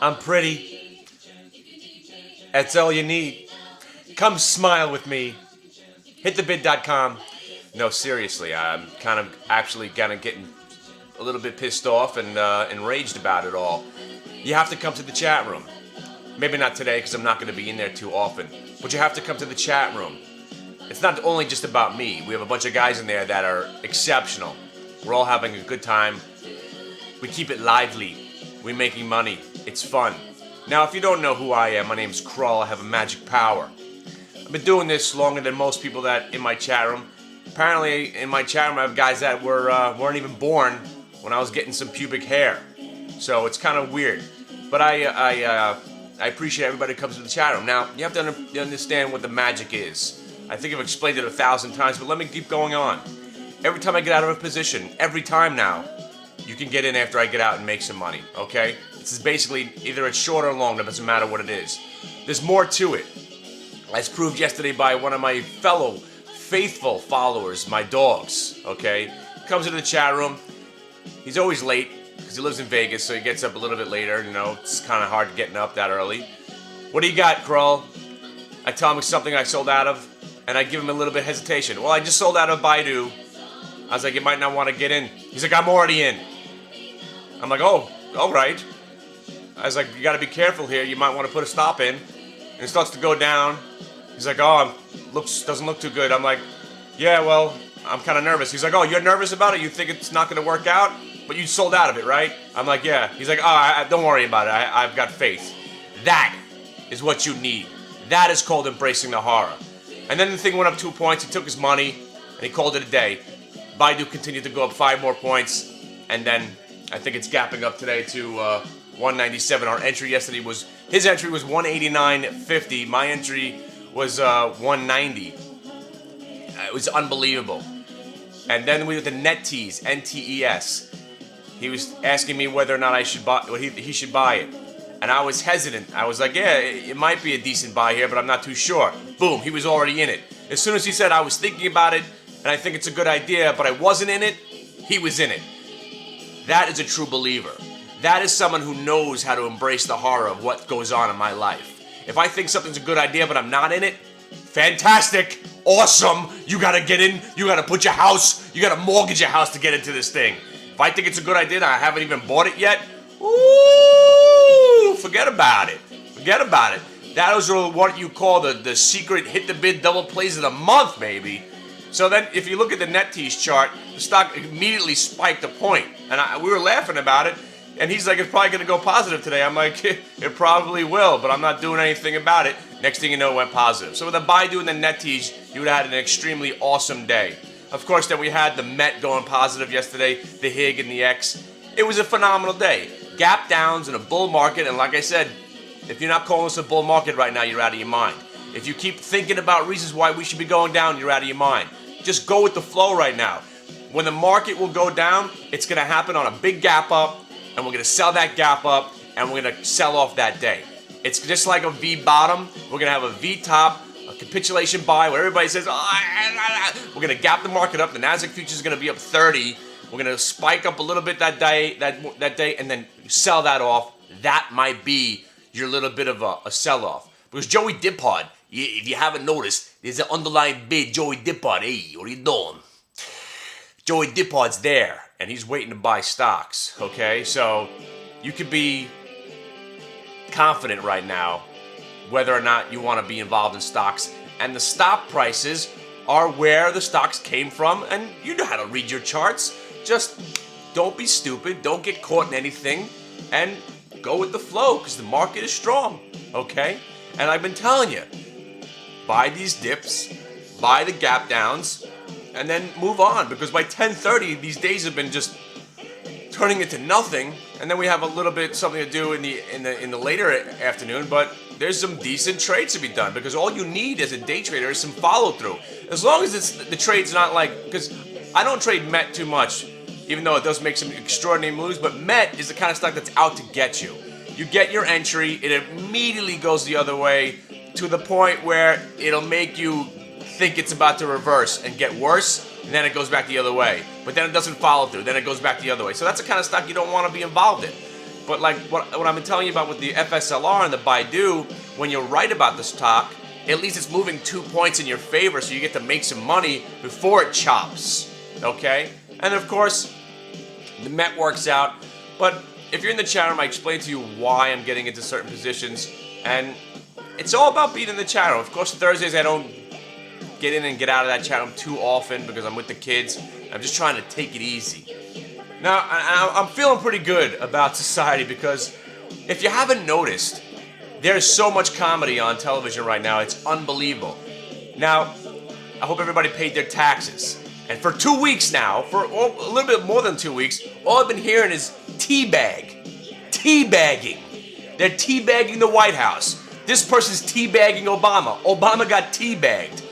I'm pretty. That's all you need. Come smile with me. Hitthebid.com. No, seriously, I'm kind of actually getting a little bit pissed off and enraged about it all. You have to come to the chat room. Maybe not today because I'm not going to be in there too often. But you have to come to the chat room. It's not only just about me. We have a bunch of guys in there that are exceptional. We're all having a good time. We keep it lively. We're making money. It's fun. Now, if you don't know who I am, my name's Krull. I have a magic power. I've been doing this longer than most people that in my chat room. Apparently, in my chat room, I have guys that weren't even born when I was getting some pubic hair. So it's kind of weird. But I appreciate everybody who comes to the chat room. Now, you have to understand what the magic is. I think I've explained it 1,000 times, but let me keep going on. Every time I get out of a position, every time now, you can get in after I get out and make some money, okay? This is basically, either it's short or long, it doesn't matter what it is. There's more to it. As proved yesterday by one of my fellow faithful followers, my dogs, okay? Comes into the chat room. He's always late, because he lives in Vegas, so he gets up a little bit later, you know, it's kind of hard getting up that early. What do you got, Krull? I tell him something I sold out of, and I give him a little bit of hesitation. Well, I just sold out of Baidu. I was like, you might not want to get in. He's like, I'm already in. I'm like, oh, all right. I was like, you got to be careful here. You might want to put a stop in. And it starts to go down. He's like, oh, doesn't look too good. I'm like, yeah, well, I'm kind of nervous. He's like, oh, you're nervous about it? You think it's not going to work out? But you sold out of it, right? I'm like, yeah. He's like, oh, don't worry about it. I've got faith. That is what you need. That is called embracing the horror. And then the thing went up 2 points. He took his money, and he called it a day. Baidu continued to go up 5 more points, and then I think it's gapping up today to 197. Our entry yesterday was, his entry was 189.50. My entry was 190. It was unbelievable. And then we did the net tease, NTES. He was asking me whether or not I should buy, he should buy it. And I was hesitant. I was like, yeah, it might be a decent buy here, but I'm not too sure. Boom, he was already in it. As soon as he said I was thinking about it, and I think it's a good idea, but I wasn't in it, he was in it. That is a true believer. That is someone who knows how to embrace the horror of what goes on in my life. If I think something's a good idea, but I'm not in it, fantastic, awesome, you gotta get in, you gotta put your house, you gotta mortgage your house to get into this thing. If I think it's a good idea and I haven't even bought it yet, ooh, forget about it. Forget about it. That was what you call the secret hit the bid double plays of the month, baby. So then, if you look at the net tease chart, the stock immediately spiked a point. And we were laughing about it. And he's like, it's probably going to go positive today. I'm like, it probably will, but I'm not doing anything about it. Next thing you know, it went positive. So with the Baidu and the net tease, you would have had an extremely awesome day. Of course, then we had the Met going positive yesterday, the HIG and the X. It was a phenomenal day. Gap downs in a bull market, and like I said, if you're not calling this a bull market right now, you're out of your mind. If you keep thinking about reasons why we should be going down, you're out of your mind. Just go with the flow right now. When the market will go down, it's going to happen on a big gap up, and we're going to sell that gap up, and we're going to sell off that day. It's just like a V bottom. We're going to have a V top, a capitulation buy, where everybody says, we're going to gap the market up. The Nasdaq future is going to be up 30. We're going to spike up a little bit that day, and then sell that off. That might be your little bit of a sell-off. Because Joey Dippard, if you haven't noticed, there's an underlying bid. Joey Dippard, hey, what are you doing? Joey Dippard's there, and he's waiting to buy stocks, okay? So you could be confident right now whether or not you want to be involved in stocks. And the stock prices are where the stocks came from, and you know how to read your charts. Just don't be stupid, don't get caught in anything, and go with the flow, because the market is strong, okay? And I've been telling you, buy these dips, buy the gap downs, and then move on, because by 10:30, these days have been just turning into nothing, and then we have a little bit something to do in the later afternoon, but there's some decent trades to be done, because all you need as a day trader is some follow-through. As long as the trade's not like, because I don't trade Met too much, even though it does make some extraordinary moves, but Met is the kind of stock that's out to get you. You get your entry, it immediately goes the other way to the point where it'll make you think it's about to reverse and get worse, and then it goes back the other way. But then it doesn't follow through, then it goes back the other way. So that's the kind of stock you don't want to be involved in. But like what I've been telling you about with the FSLR and the Baidu, when you're right about the stock, at least it's moving 2 points in your favor, so you get to make some money before it chops, okay? And of course, the Met works out. But if you're in the chat room, I explain to you why I'm getting into certain positions, and it's all about being in the chat room. Of course, Thursdays I don't get in and get out of that chat room too often because I'm with the kids. I'm just trying to take it easy. Now, I'm feeling pretty good about society because if you haven't noticed, there's so much comedy on television right now. It's unbelievable. Now, I hope everybody paid their taxes. And for 2 weeks now, for a little bit more than 2 weeks, all I've been hearing is teabag. Teabagging. They're teabagging the White House. This person's teabagging Obama. Obama got teabagged.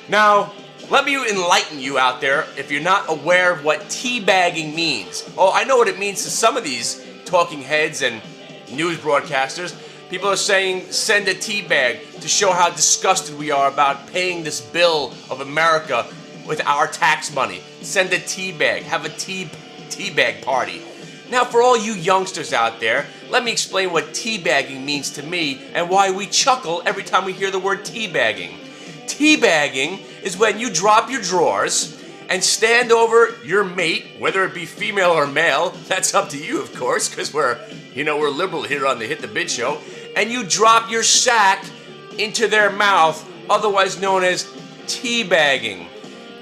Now, let me enlighten you out there if you're not aware of what teabagging means. Oh, I know what it means to some of these talking heads and news broadcasters. People are saying, send a teabag to show how disgusted we are about paying this bill of America with our tax money. Send a teabag. Have a teabag party. Now, for all you youngsters out there, let me explain what teabagging means to me and why we chuckle every time we hear the word teabagging. Teabagging is when you drop your drawers and stand over your mate, whether it be female or male. That's up to you, of course, because we're liberal here on the Hit the Bid Show. And you drop your sack into their mouth, otherwise known as teabagging.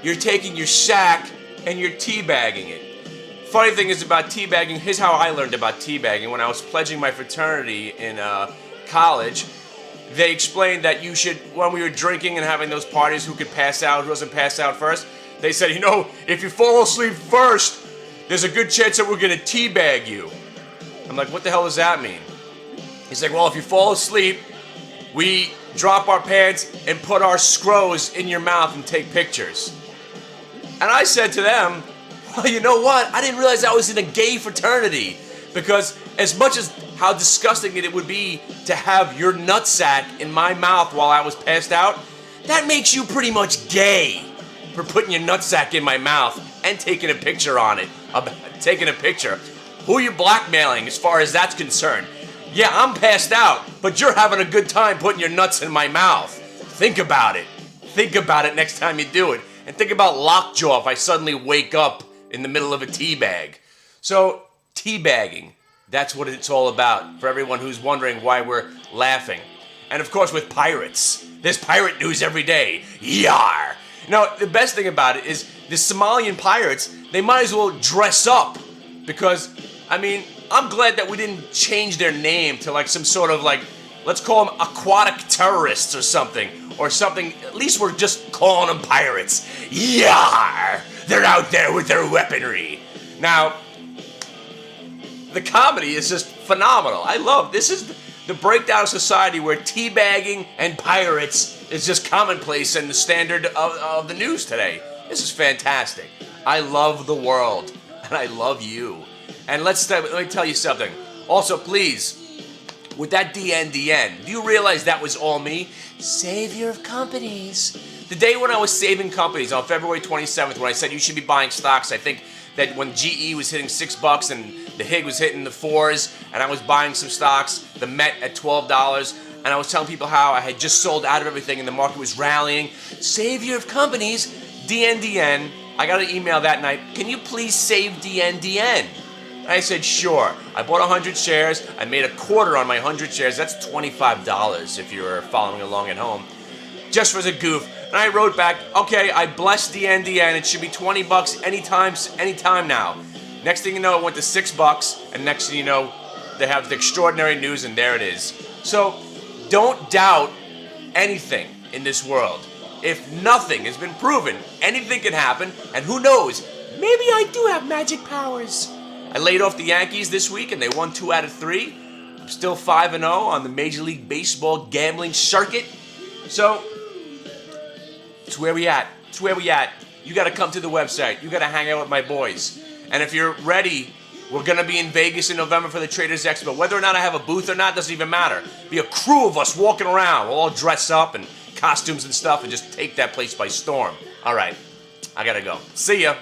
You're taking your sack and you're teabagging it. Funny thing is about teabagging, here's how I learned about teabagging. When I was pledging my fraternity in college, they explained that you should, when we were drinking and having those parties, who could pass out, who doesn't pass out first, they said, if you fall asleep first, there's a good chance that we're going to teabag you. I'm like, what the hell does that mean? He's like, well, if you fall asleep, we drop our pants and put our scroes in your mouth and take pictures. And I said to them, well, you know what? I didn't realize I was in a gay fraternity. Because as much as how disgusting it would be to have your nutsack in my mouth while I was passed out, that makes you pretty much gay for putting your nutsack in my mouth and taking a picture on it. Taking a picture. Who are you blackmailing as far as that's concerned? Yeah, I'm passed out, but you're having a good time putting your nuts in my mouth. Think about it. Think about it next time you do it. And think about lockjaw if I suddenly wake up in the middle of a teabag. So, teabagging, that's what it's all about, for everyone who's wondering why we're laughing. And of course with pirates. There's pirate news every day. Yar! Now, the best thing about it is the Somalian pirates, they might as well dress up. Because, I'm glad that we didn't change their name to like some sort of let's call them aquatic terrorists or something. Or something, at least we're just calling them pirates. Yar! They're out there with their weaponry. Now, the comedy is just phenomenal. I love, this is the breakdown of society where teabagging and pirates is just commonplace and the standard of the news today. This is fantastic. I love the world, and I love you. And let me tell you something. Also, please, with that DNDN, do you realize that was all me? Savior of companies. The day when I was saving companies, on February 27th, when I said you should be buying stocks, I think that when GE was hitting $6 and the HIG was hitting the 4s, and I was buying some stocks, the Met at $12, and I was telling people how I had just sold out of everything and the market was rallying. Savior of companies, DNDN. I got an email that night, can you please save DNDN? I said, sure. I bought 100 shares. I made a quarter on my 100 shares. That's $25 if you're following along at home. Just for the goof. And I wrote back, okay, I blessed DNDN. It should be $20 anytime now. Next thing you know, it went to $6. And next thing you know, they have the extraordinary news, and there it is. So don't doubt anything in this world. If nothing has been proven, anything can happen. And who knows, maybe I do have magic powers. I laid off the Yankees this week, and they won 2 out of 3. I'm still 5-0 on the Major League Baseball gambling circuit. So, it's where we at. It's where we at. You got to come to the website. You got to hang out with my boys. And if you're ready, we're going to be in Vegas in November for the Traders Expo. Whether or not I have a booth or not doesn't even matter. Be a crew of us walking around. We'll all dress up in costumes and stuff and just take that place by storm. All right. I gotta go. See ya.